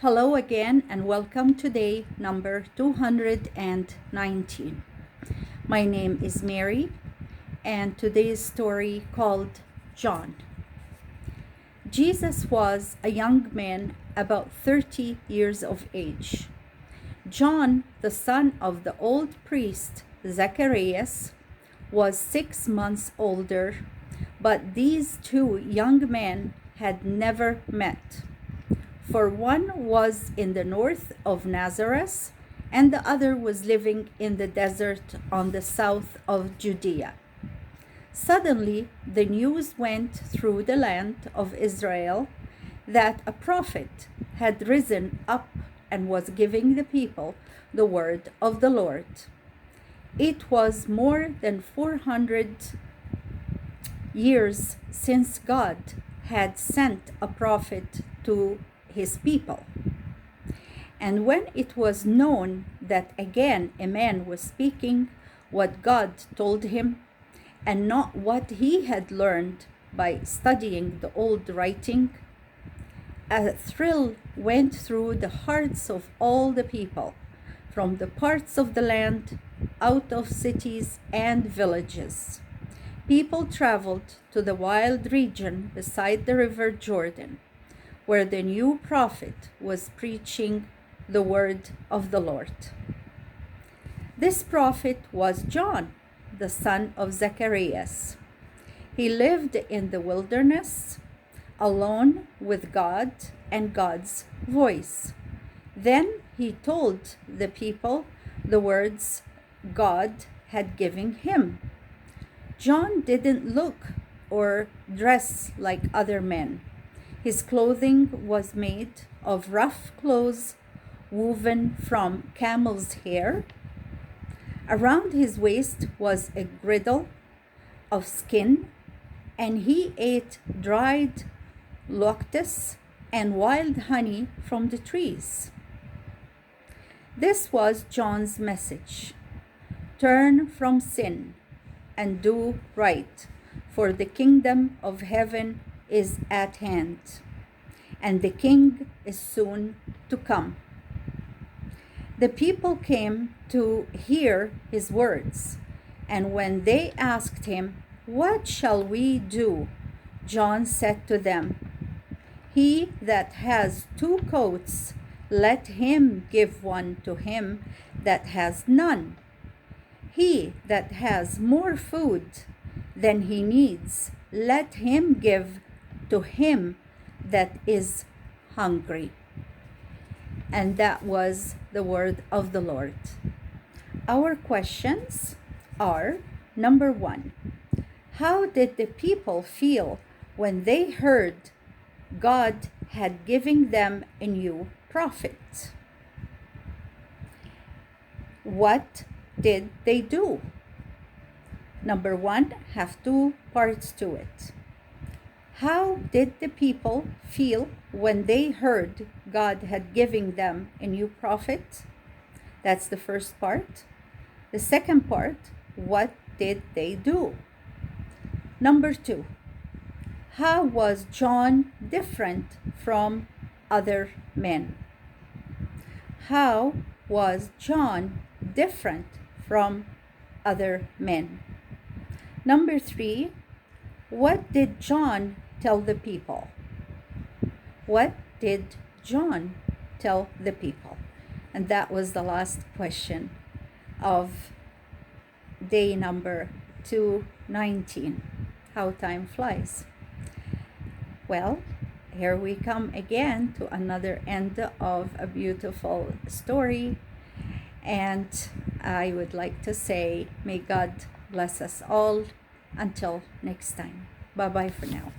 Hello again and welcome to day number 219. My name is Mary and today's story called John. Jesus was a young man about 30 years of age. John, the son of the old priest Zacharias, was 6 months older, but these two young men had never met. For one was in the north of Nazareth, and the other was living in the desert on the south of Judea. Suddenly, the news went through the land of Israel that a prophet had risen up and was giving the people the word of the Lord. It was more than 400 years since God had sent a prophet to his people. And when it was known that again a man was speaking what God told him and not what he had learned by studying the old writing, a thrill went through the hearts of all the people from the parts of the land, out of cities and villages. People traveled to the wild region beside the river Jordan, where the new prophet was preaching the word of the Lord. This prophet was John, the son of Zacharias. He lived in the wilderness, alone with God and God's voice. Then he told the people the words God had given him. John didn't look or dress like other men. His clothing was made of rough clothes woven from camel's hair. Around his waist was a girdle of skin, and he ate dried locusts and wild honey from the trees. This was John's message: turn from sin and do right, for the kingdom of heaven is at hand, and the king is soon to come. The people came to hear his words, and when they asked him, "What shall we do?" John said to them, "He that has 2 coats, let him give one to him that has none. He that has more food than he needs, let him give to him that is hungry." And that was the word of the Lord. Our questions are: number 1, how did the people feel when they heard God had given them a new prophet? What did they do? Number 1 have 2 parts to it. How did the people feel when they heard God had given them a new prophet? That's the first part. The second part, what did they do? Number 2, how was John different from other men? How was John different from other men? Number 3, what did John tell the people? What did John tell the people? And that was the last question of day number 219. How time flies. Well, here we come again to another end of a beautiful story. And I would like to say, may God bless us all. Until next time. Bye-bye for now.